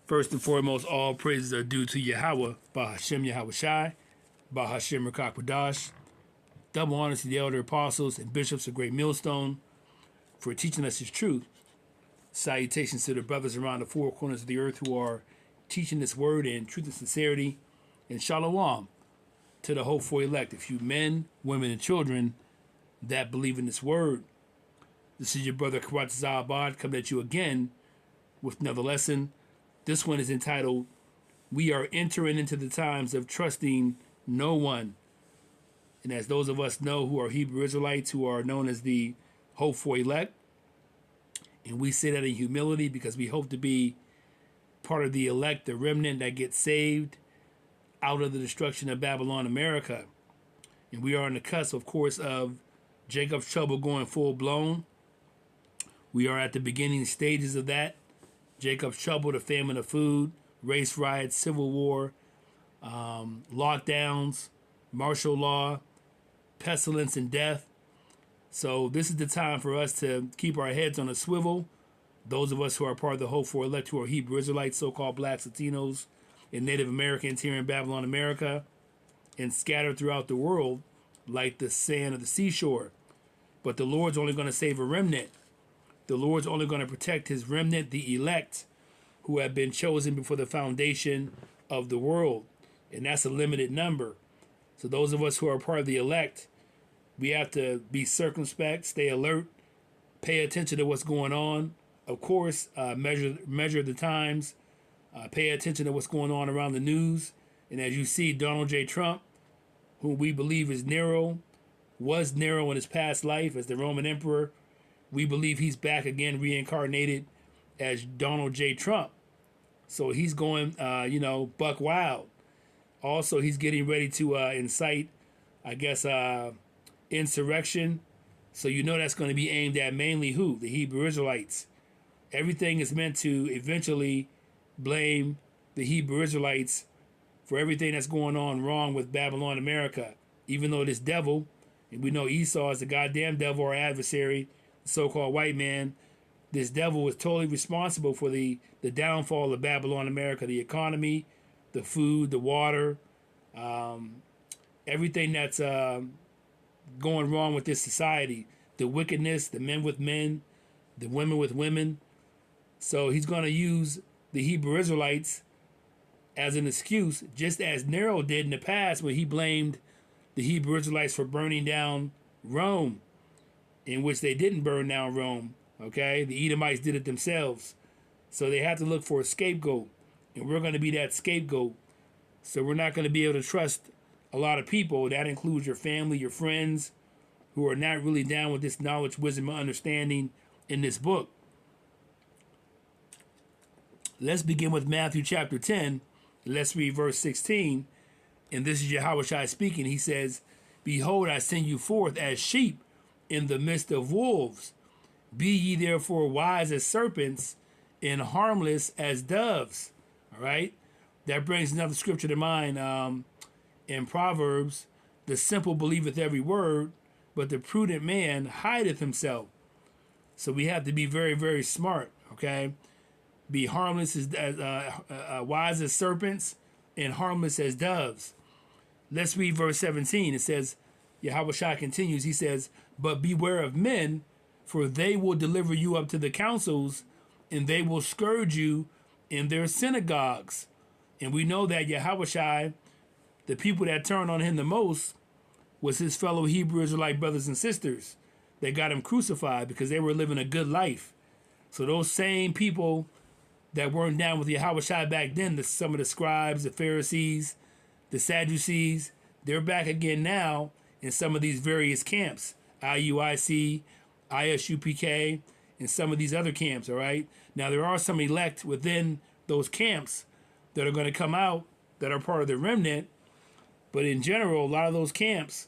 First and foremost, all praises are due to Yahweh, Bahashem Yahweh Shai, Bahashem Rakakwadash. Double honors to the elder apostles and bishops of Great Millstone for teaching us his truth. Salutations to the brothers around the four corners of the earth who are teaching this word in truth and sincerity. And shalom to the hopeful elect, a few men, women, and children that believe in this word. This is your brother Karat Zabad coming at you again with another lesson. This one is entitled, We Are Entering into the Times of Trusting No One. And as those of us know who are Hebrew Israelites, who are known as the hopeful elect, and we say that in humility because we hope to be part of the elect, the remnant that gets saved out of the destruction of Babylon, America. And we are on the cusp, of course, of Jacob's trouble going full blown. We are at the beginning stages of that. Jacob's trouble, the famine of food, race riots, civil war, lockdowns, martial law, pestilence, and death. So this is the time for us to keep our heads on a swivel. Those of us who are part of the hopeful elect, who are Hebrew Israelites, so-called blacks, Latinos, and Native Americans here in Babylon, America, and scattered throughout the world like the sand of the seashore. But the Lord's only going to save a remnant. The Lord's only going to protect his remnant, the elect, who have been chosen before the foundation of the world. And that's a limited number. So those of us who are part of the elect, we have to be circumspect, stay alert, pay attention to what's going on. Of course, measure the times, pay attention to what's going on around the news. And as you see, Donald J. Trump, whom we believe is Nero, was Nero in his past life as the Roman emperor. We believe he's back again, reincarnated as Donald J. Trump. So he's going, buck wild. Also, he's getting ready to incite, insurrection. So you know that's going to be aimed at mainly who? The Hebrew Israelites. Everything is meant to eventually blame the Hebrew Israelites for everything that's going on wrong with Babylon, America. Even though this devil, and we know Esau is the goddamn devil, our adversary, the so-called white man, this devil was totally responsible for the downfall of Babylon, America, the economy, the food, the water, everything that's going wrong with this society, the wickedness, the men with men, the women with women. So he's going to use the Hebrew Israelites as an excuse, just as Nero did in the past when he blamed the Hebrew Israelites for burning down Rome, in which they didn't burn down Rome, okay? The Edomites did it themselves. So they have to look for a scapegoat, and we're going to be that scapegoat. So we're not going to be able to trust a lot of people. That includes your family, your friends, who are not really down with this knowledge, wisdom, and understanding in this book. Let's begin with Matthew chapter 10. Let's read verse 16. And this is Yahweh Shai speaking. He says, Behold, I send you forth as sheep in the midst of wolves. Be ye therefore wise as serpents and harmless as doves. All right? That brings another scripture to mind in Proverbs. The simple believeth every word, but the prudent man hideth himself. So we have to be very, very smart, okay? Be harmless as wise as serpents and harmless as doves. Let's read verse 17. It says, Yahweh Shai continues, he says, But beware of men, for they will deliver you up to the councils, and they will scourge you in their synagogues. And we know that Yahweh Shai, the people that turned on him the most, was his fellow Hebrew Israelite brothers and sisters. They got him crucified because they were living a good life. So those same people that weren't down with Yahweh Shai back then, some of the scribes, the Pharisees, the Sadducees, they're back again now in some of these various camps, IUIC, ISUPK, and some of these other camps, all right? Now, there are some elect within those camps that are going to come out that are part of the remnant, but in general, a lot of those camps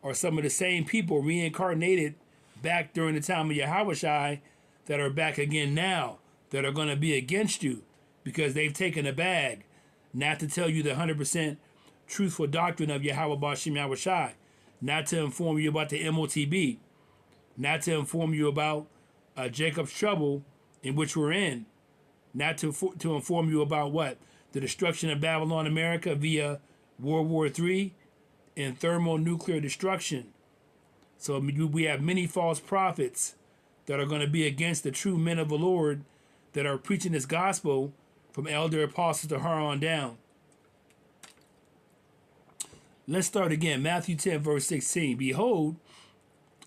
are some of the same people reincarnated back during the time of Yahweh Shai that are back again now, that are going to be against you because they've taken a bag, not to tell you the 100% truthful doctrine of Yahweh Bashim Yahweh Shai, not to inform you about the MOTB, not to inform you about Jacob's trouble in which we're in. not to inform you about what? The destruction of Babylon, America via World War III and thermonuclear destruction. So we have many false prophets that are going to be against the true men of the Lord that are preaching this gospel from elder apostles to her on down. Let's start again. Matthew 10, verse 16. Behold,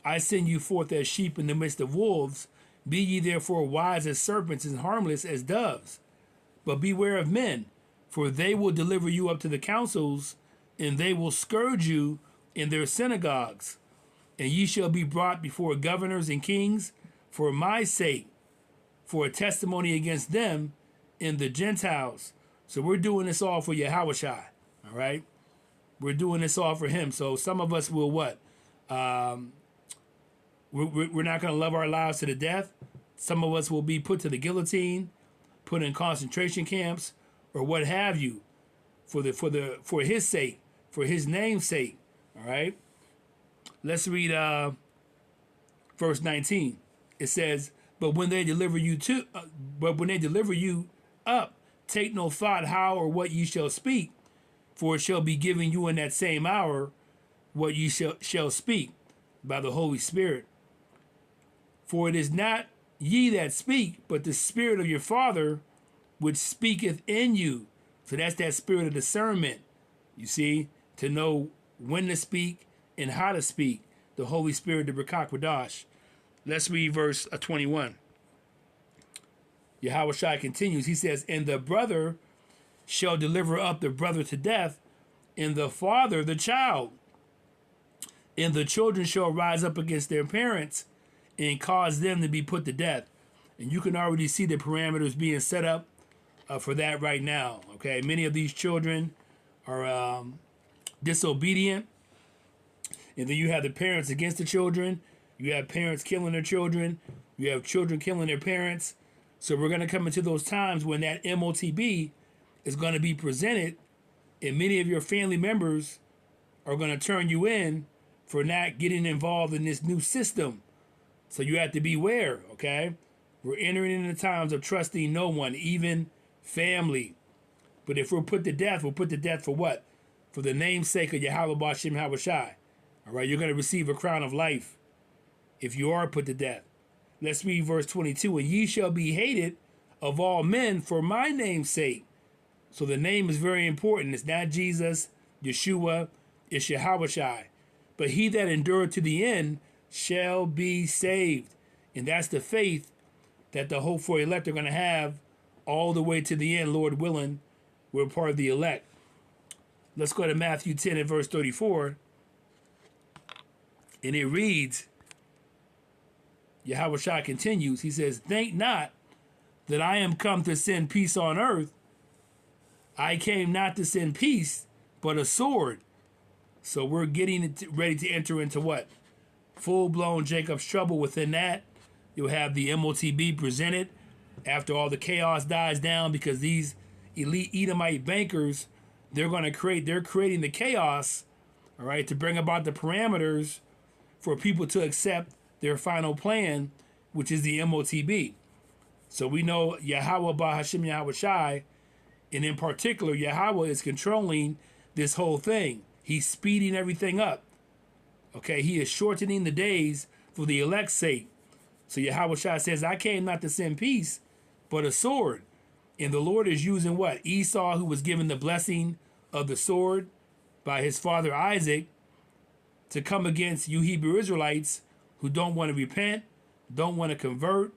I send you forth as sheep in the midst of wolves. Be ye therefore wise as serpents and harmless as doves. But beware of men, for they will deliver you up to the councils, and they will scourge you in their synagogues. And ye shall be brought before governors and kings for my sake, for a testimony against them in the Gentiles. So we're doing this all for Yahushua, all right? We're doing this all for him. So some of us will what? We're not going to love our lives to the death. Some of us will be put to the guillotine, put in concentration camps, or what have you, for his sake, for his name's sake. All right. Let's read verse 19. It says, "But when they deliver you up, take no thought how or what ye shall speak, for it shall be given you in that same hour what ye shall speak by the Holy Spirit. For it is not ye that speak, but the Spirit of your Father which speaketh in you." So that's that spirit of discernment, you see, to know when to speak and how to speak. The Holy Spirit, the B'Kach Wadash. Let's read verse 21. Yahushua continues. He says, "And the brother shall deliver up the brother to death, and the father the child. And the children shall rise up against their parents and cause them to be put to death." And you can already see the parameters being set up for that right now. Okay, many of these children are disobedient. And then you have the parents against the children. You have parents killing their children. You have children killing their parents. So we're going to come into those times when that MOTB is going to be presented, and many of your family members are going to turn you in for not getting involved in this new system. So you have to beware, okay? We're entering into times of trusting no one, even family. But if we're put to death, we're put to death for what? For the namesake of Yahweh B'Shem Havashai. All right, you're going to receive a crown of life if you are put to death. Let's read verse 22. "And ye shall be hated of all men for my name's sake." So the name is very important. It's not Jesus, Yeshua, it's Yahushua. "But he that endureth to the end shall be saved." And that's the faith that the hopeful elect are going to have all the way to the end, Lord willing. We're part of the elect. Let's go to Matthew 10 and verse 34. And it reads, Yahushua continues, he says, "Think not that I am come to send peace on earth. I came not to send peace, but a sword." So we're getting ready to enter into what? Full-blown Jacob's trouble. Within that, you'll have the MOTB presented after all the chaos dies down, because these elite Edomite bankers, they're creating the chaos, all right, to bring about the parameters for people to accept their final plan, which is the MOTB. So we know Yahweh B'Hashem Yahushai, and in particular, Yahweh is controlling this whole thing. He's speeding everything up. Okay, he is shortening the days for the elect's sake. So Yahushua says, "I came not to send peace, but a sword." And the Lord is using what? Esau, who was given the blessing of the sword by his father Isaac, to come against you Hebrew Israelites who don't want to repent, don't want to convert,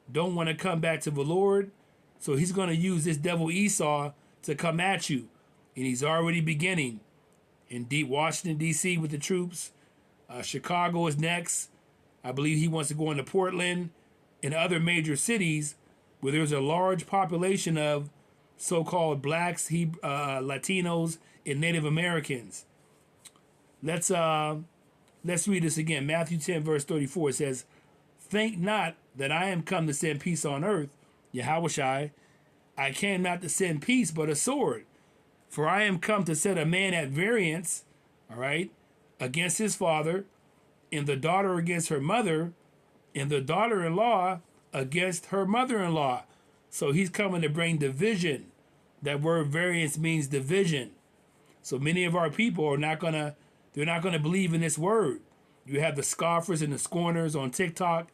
don't want to come back to the Lord. So he's going to use this devil Esau to come at you. And he's already beginning in Washington, D.C. with the troops. Chicago is next. I believe he wants to go into Portland and other major cities where there's a large population of so-called blacks, Latinos, and Native Americans. Let's read this again. Matthew 10, verse 34. It says, "Think not that I am come to send peace on earth, Yahushai. I came not to send peace, but a sword. For I am come to set a man at variance," all right, "against his father, and the daughter against her mother, and the daughter-in-law against her mother-in-law." So he's coming to bring division. That word variance means division. So many of our people are not gonna, they're not gonna believe in this word. You have the scoffers and the scorners on TikTok,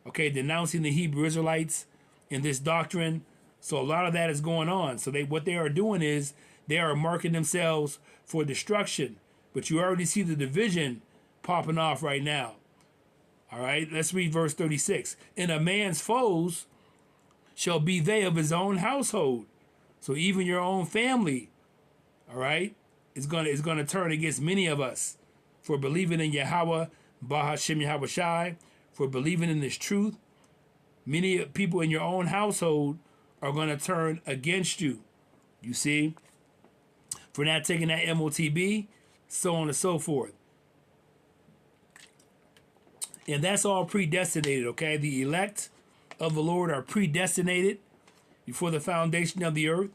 okay, denouncing the Hebrew Israelites in this doctrine. So a lot of that is going on. So what they are doing is they are marking themselves for destruction. But you already see the division popping off right now. All right, let's read verse 36. And a man's foes shall be they of his own household. So even your own family, all right, is gonna turn against many of us for believing in Yahweh, Bahashem Yahweh Shai, for believing in this truth. Many people in your own household are going to turn against you. You see? For not taking that MOTB, so on and so forth. And that's all predestinated, okay? The elect of the Lord are predestinated before the foundation of the earth.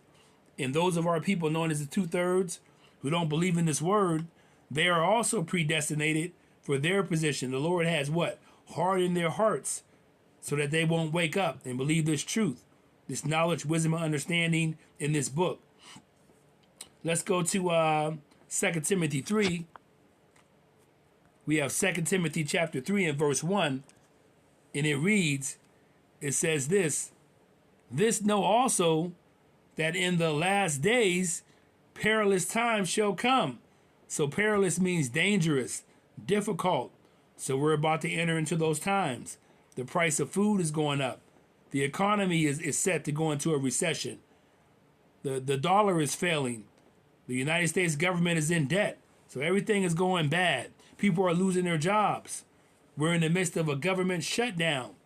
And those of our people known as the 2/3 who don't believe in this word, they are also predestinated for their position. The Lord has what? Hardened their hearts so that they won't wake up and believe this truth, this knowledge, wisdom, and understanding in this book. Let's go to 2 Timothy 3. We have 2 Timothy chapter 3 and verse 1. And it reads, it says this know also that in the last days perilous times shall come. So perilous means dangerous, difficult. So we're about to enter into those times. The price of food is going up. The economy is set to go into a recession. The dollar is failing. The United States government is in debt. So everything is going bad. People are losing their jobs. We're in the midst of a government shutdown.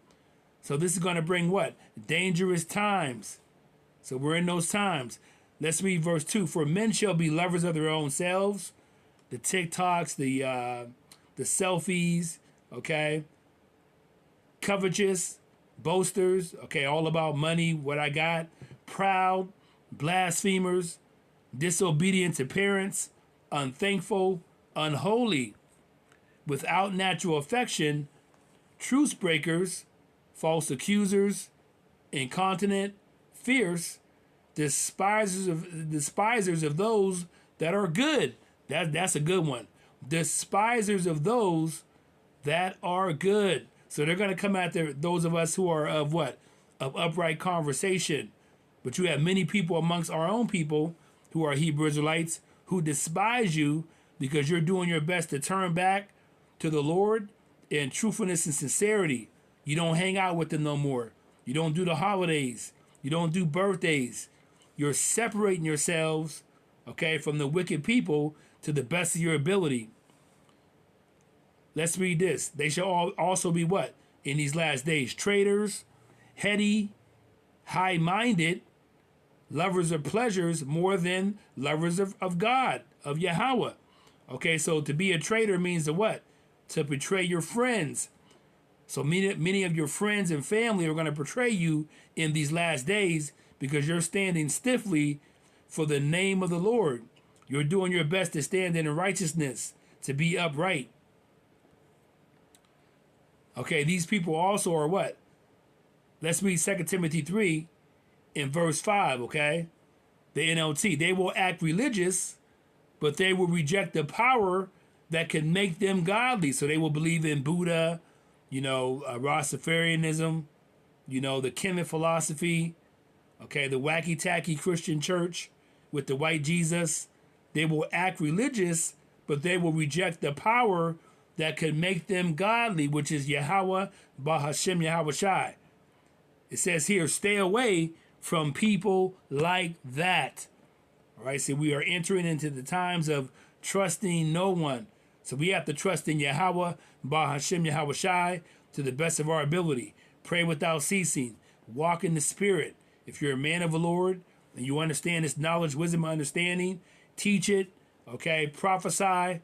So this is going to bring what? Dangerous times. So we're in those times. Let's read verse 2. For men shall be lovers of their own selves. The TikToks, the selfies, okay? Covetous, boasters, okay, all about money, what I got. Proud, blasphemers, disobedient to parents, unthankful, unholy, without natural affection, truce breakers, false accusers, incontinent, fierce, despisers of those that are good. That's a good one. Despisers of those that are good. So they're going to come after those of us who are of what? Of upright conversation. But you have many people amongst our own people who are Hebrew Israelites who despise you because you're doing your best to turn back to the Lord in truthfulness and sincerity. You don't hang out with them no more. You don't do the holidays. You don't do birthdays. You're separating yourselves, okay, from the wicked people to the best of your ability. Let's read this. They shall also be what? In these last days, traitors, heady, high-minded, lovers of pleasures more than lovers of God, of Yahweh. Okay, so to be a traitor means to what? To betray your friends. So many of your friends and family are going to betray you in these last days because you're standing stiffly for the name of the Lord. You're doing your best to stand in righteousness, to be upright. Okay, these people also are what? Let's read 2 Timothy 3 in verse 5, okay? The NLT. They will act religious, but they will reject the power that can make them godly. So they will believe in Buddha, Rastafarianism, the Kemet philosophy, okay, the wacky-tacky Christian church with the white Jesus. They will act religious, but they will reject the power that could make them godly, which is Yahweh, Bahashem Yahweh Shai. It says here, stay away from people like that. All right, so we are entering into the times of trusting no one. So we have to trust in Yahweh, Bahashem Yahweh Shai, to the best of our ability. Pray without ceasing. Walk in the Spirit. If you're a man of the Lord and you understand this knowledge, wisdom, and understanding, teach it, okay, prophesy,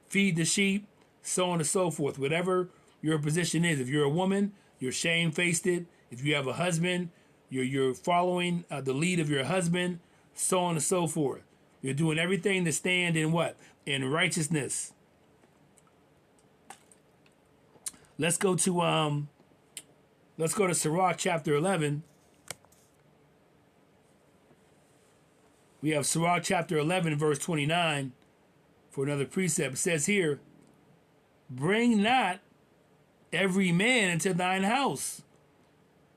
feed the sheep, so on and so forth. Whatever your position is. If you're a woman, you're shamefaced it. If you have a husband, you're following the lead of your husband, so on and so forth. You're doing everything to stand in what? In righteousness. Let's go to Sirach chapter 11 We have Sirach chapter 11, verse 29 for another precept. It says here, bring not every man into thine house,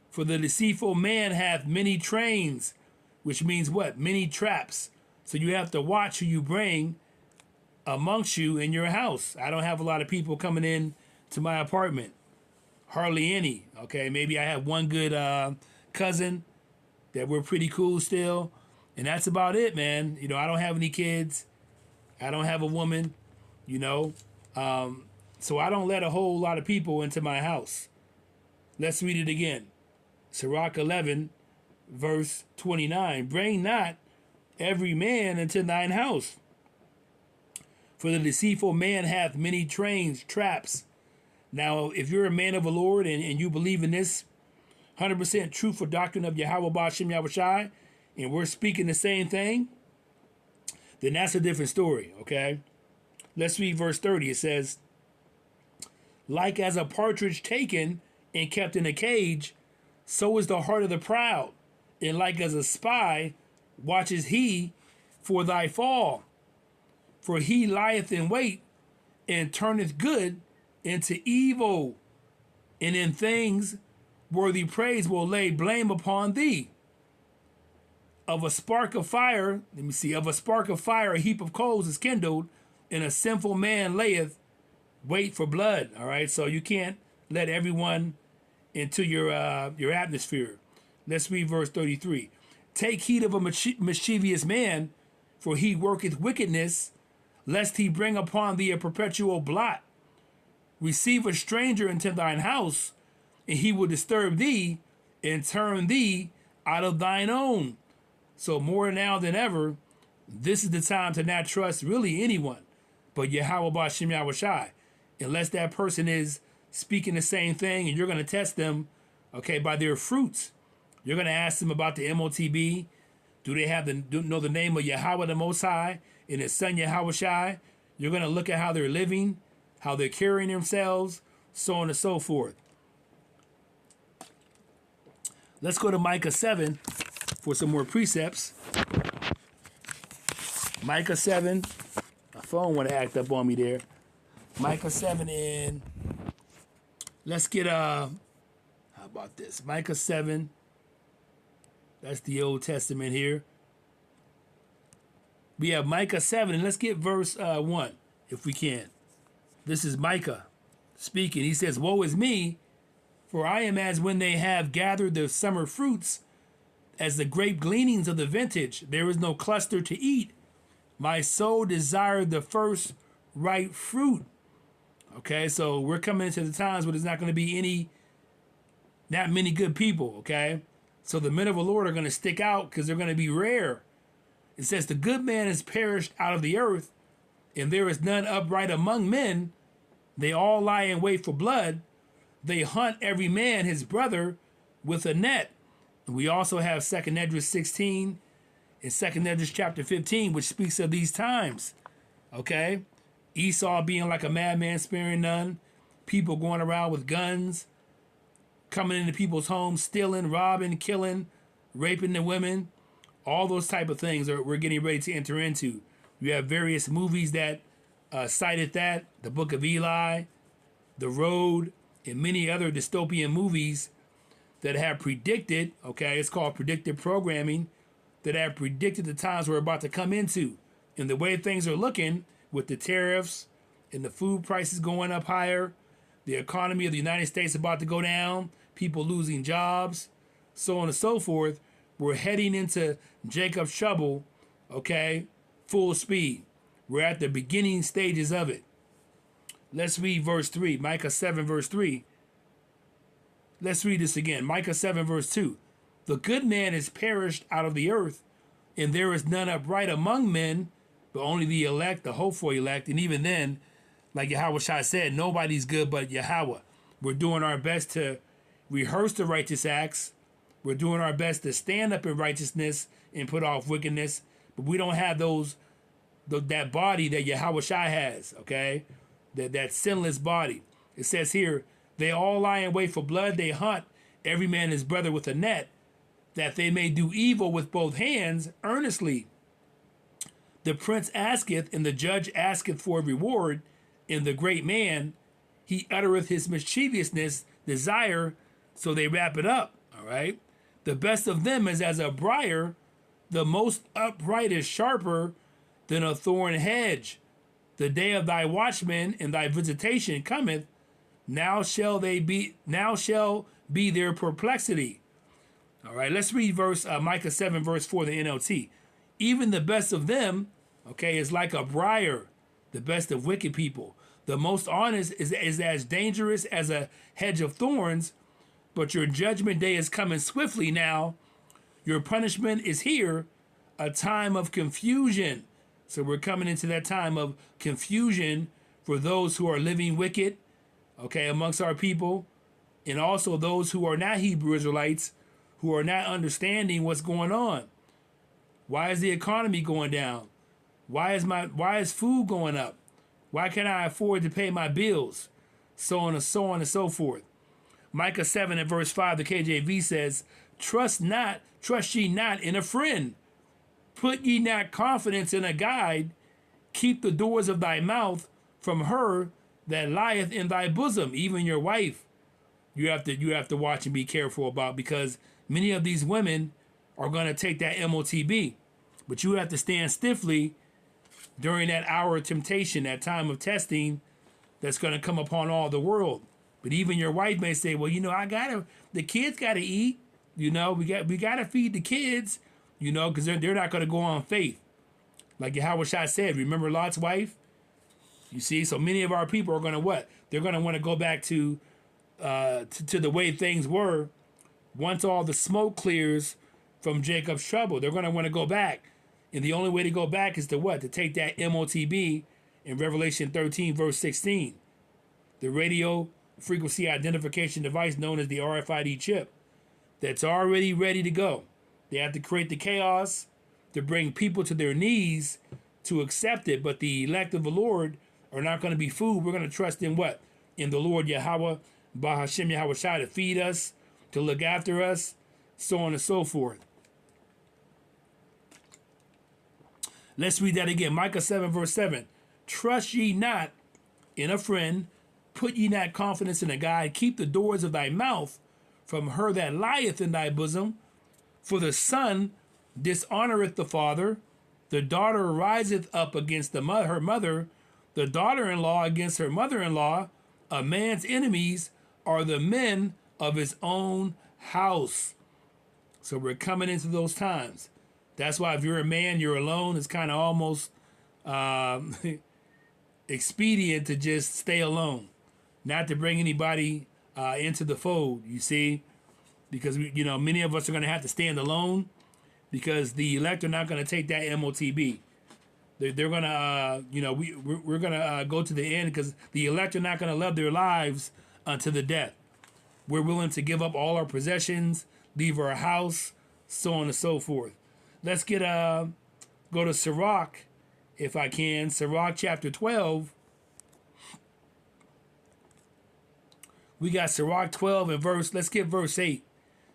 for the deceitful man hath many trains, which means what? Many traps. So you have to watch who you bring amongst you in your house. I don't have a lot of people coming in to my apartment. Hardly any. Okay, maybe I have one good cousin that we're pretty cool still. And that's about it, man. You know, I don't have any kids. I don't have a woman, you know. So I don't let a whole lot of people into my house. Let's read it again. Sirach 11, verse 29. Bring not every man into thine house, for the deceitful man hath many trains, traps. Now, if you're a man of the Lord and you believe in this 100% truthful doctrine of Yahweh Ba'ashem Yahushai, and we're speaking the same thing, then that's a different story, okay? Let's read verse 30. It says, like as a partridge taken and kept in a cage, so is the heart of the proud. And like as a spy watches he for thy fall. For he lieth in wait and turneth good into evil. And in things worthy praise will lay blame upon thee. Of a spark of fire, of a spark of fire, a heap of coals is kindled, and a sinful man layeth wait for blood. All right, so you can't let everyone into your atmosphere. Let's read verse 33. Take heed of a mischievous man, for he worketh wickedness, lest he bring upon thee a perpetual blot. Receive a stranger into thine house, and he will disturb thee and turn thee out of thine own. So more now than ever, this is the time to not trust really anyone but Yahweh Ba'ashem Yahushai, unless that person is speaking the same thing and you're going to test them, okay, by their fruits. You're going to ask them about the MOTB. Do they know the name of Yahweh the Most High and his son Yahushai? You're going to look at how they're living, how they're carrying themselves, so on and so forth. Let's go to Micah 7 for some more precepts. Micah 7. My phone want to act up on me there. Micah 7 and let's get how about this? Micah 7. That's the Old Testament here. We have Micah 7, and let's get verse 1, if we can. This is Micah speaking. He says, woe is me, for I am as when they have gathered the summer fruits, as the grape gleanings of the vintage. There is no cluster to eat. My soul desired the first ripe fruit. Okay, so we're coming into the times where there's not going to be not many good people, okay? So the men of the Lord are going to stick out because they're going to be rare. It says, the good man is perished out of the earth, and there is none upright among men. They all lie in wait for blood. They hunt every man his brother with a net. And we also have 2 Esdras 16 and 2 Esdras chapter 15, which speaks of these times. Okay? Esau being like a madman, sparing none. People going around with guns, coming into people's homes, stealing, robbing, killing, raping the women. All those type of things we're getting ready to enter into. You have various movies that cited that. The Book of Eli, The Road, and many other dystopian movies that have predicted, okay, it's called predictive programming, that have predicted the times we're about to come into. And the way things are looking with the tariffs and the food prices going up higher, the economy of the United States about to go down, people losing jobs, so on and so forth, we're heading into Jacob's trouble, okay, full speed. We're at the beginning stages of it. Let's read verse 3, Micah 7, verse 3. Let's read this again. Micah 7, verse 2. The good man is perished out of the earth, and there is none upright among men, but only the elect, the hopeful elect. And even then, like Yahushua said, nobody's good but Yahweh. We're doing our best to rehearse the righteous acts. We're doing our best to stand up in righteousness and put off wickedness, but we don't have that body that Yahushua has, okay? That sinless body. It says here, they all lie in wait for blood. They hunt every man his brother with a net, that they may do evil with both hands earnestly. The prince asketh, and the judge asketh for a reward, and the great man, he uttereth his mischievousness desire, so they wrap it up. All right. The best of them is as a briar, the most upright is sharper than a thorn hedge. The day of thy watchman and thy visitation cometh, now shall be their perplexity. All right, let's read Micah 7, verse 4, the NLT. Even the best of them, okay, is like a briar, the best of wicked people. The most honest is as dangerous as a hedge of thorns, but your judgment day is coming swiftly now. Your punishment is here, a time of confusion. So we're coming into that time of confusion for those who are living wicked, okay, amongst our people, and also those who are not Hebrew Israelites, who are not understanding what's going on. Why is the economy going down? Why is food going up? Why can't I afford to pay my bills? So on and so on and so forth. Micah 7 and verse 5, the KJV says, trust ye not in a friend. Put ye not confidence in a guide. Keep the doors of thy mouth from her that lieth in thy bosom, even your wife. You have to watch and be careful about, because many of these women are going to take that MOTB. But you have to stand stiffly during that hour of temptation, that time of testing that's going to come upon all the world. But even your wife may say, well, the kids got to eat. We got to feed the kids, because they're not going to go on faith. Like Yahushua said, remember Lot's wife? You see, so many of our people are going to what? They're going to want to go back to the way things were once all the smoke clears from Jacob's trouble. They're going to want to go back. And the only way to go back is to what? To take that MOTB in Revelation 13, verse 16. The radio frequency identification device known as the RFID chip that's already ready to go. They have to create the chaos to bring people to their knees to accept it. But the elect of the Lord are not going to be fooled. We're going to trust in what? In the Lord Yahweh, Bahashem Yahushua, to feed us, to look after us, so on and so forth. Let's read that again. Micah 7, verse 7. Trust ye not in a friend. Put ye not confidence in a guide. Keep the doors of thy mouth from her that lieth in thy bosom. For the son dishonoreth the father. The daughter riseth up against her mother. The daughter-in-law against her mother-in-law. A man's enemies are the men of his own house. So we're coming into those times. That's why if you're a man, you're alone. It's kind of almost expedient to just stay alone, not to bring anybody into the fold. You see, because many of us are going to have to stand alone, because the elect are not going to take that MOTB. They're going to, we're going to go to the end, because the elect are not going to love their lives unto the death. We're willing to give up all our possessions, leave our house, so on and so forth. Let's go to Sirach, if I can. Sirach chapter 12. We got Sirach 12 and let's get verse 8.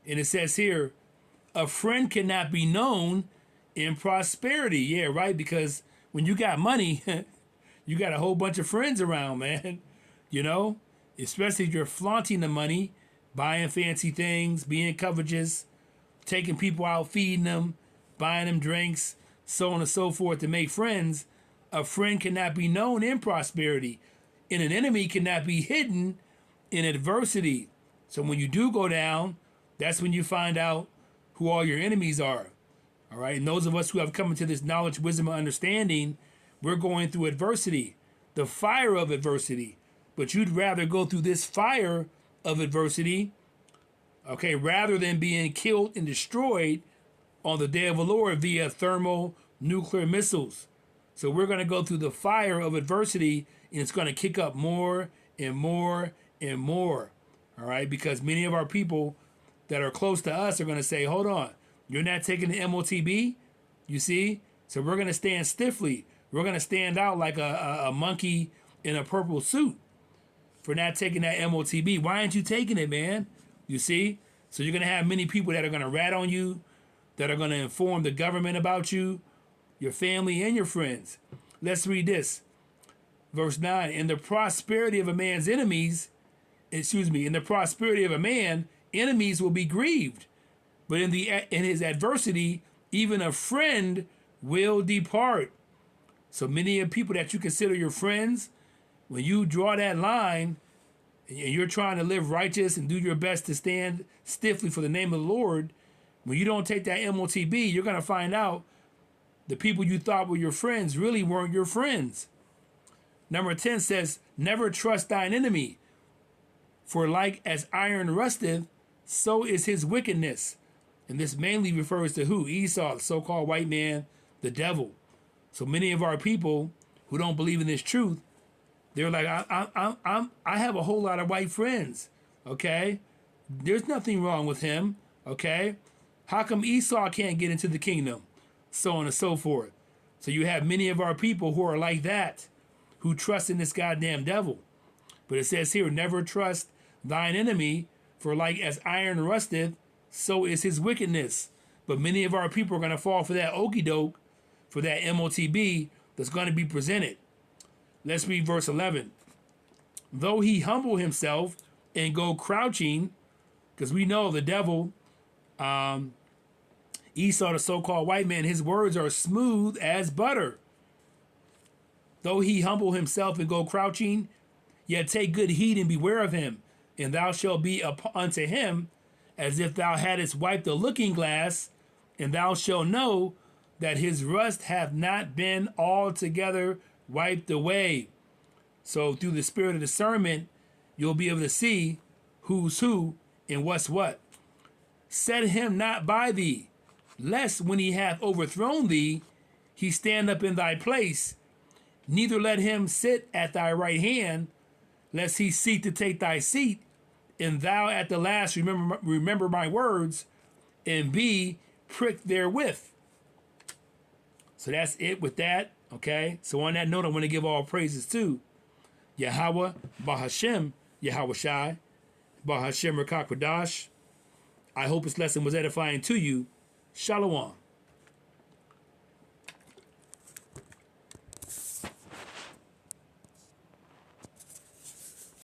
And it says here, a friend cannot be known in prosperity. Yeah, right? Because when you got money, you got a whole bunch of friends around, man. Especially if you're flaunting the money, buying fancy things, being covetous, taking people out, feeding them, buying them drinks, so on and so forth to make friends. A friend cannot be known in prosperity, and an enemy cannot be hidden in adversity. So when you do go down, that's when you find out who all your enemies are. All right. And those of us who have come into this knowledge, wisdom, and understanding, we're going through adversity, the fire of adversity. But you'd rather go through this fire of adversity, okay, rather than being killed and destroyed on the day of the Lord via thermonuclear missiles. So we're going to go through the fire of adversity, and it's going to kick up more and more and more. All right, because many of our people that are close to us are going to say, hold on, you're not taking the MOTB? You see? So we're going to stand stiffly. We're going to stand out like a monkey in a purple suit for not taking that MOTB. Why aren't you taking it, man? You see? So you're going to have many people that are going to rat on you, that are going to inform the government about you, your family, and your friends. Let's read this. Verse 9, in the prosperity of a man's enemies, in the prosperity of a man, enemies will be grieved. But in his adversity, even a friend will depart. So many of the people that you consider your friends, when you draw that line and you're trying to live righteous and do your best to stand stiffly for the name of the Lord, when you don't take that MOTB, you're going to find out the people you thought were your friends really weren't your friends. Number 10 says, never trust thine enemy, for like as iron rusteth, so is his wickedness. And this mainly refers to who? Esau, the so-called white man, the devil. So many of our people who don't believe in this truth, they're like, I have a whole lot of white friends, okay? There's nothing wrong with him, okay? How come Esau can't get into the kingdom? So on and so forth. So you have many of our people who are like that, who trust in this goddamn devil. But it says here, never trust thine enemy, for like as iron rusteth, so is his wickedness. But many of our people are going to fall for that okie doke, for that MOTB that's going to be presented. Let's read verse 11. Though he humble himself and go crouching, because we know the devil, Esau, the so-called white man, his words are smooth as butter. Though he humble himself and go crouching, yet take good heed and beware of him, and thou shalt be unto him as if thou hadst wiped a looking glass, and thou shalt know that his rust hath not been altogether wiped away. So through the spirit of discernment, you'll be able to see who's who and what's what. Set him not by thee, lest when he hath overthrown thee, he stand up in thy place. Neither let him sit at thy right hand, lest he seek to take thy seat, and thou at the last remember my words, and be pricked therewith. So that's it with that, okay? So on that note, I want to give all praises to Yahweh, Bahashem, Yahweh Shai, Bahashem Rakakwadash. I hope this lesson was edifying to you. Shalom.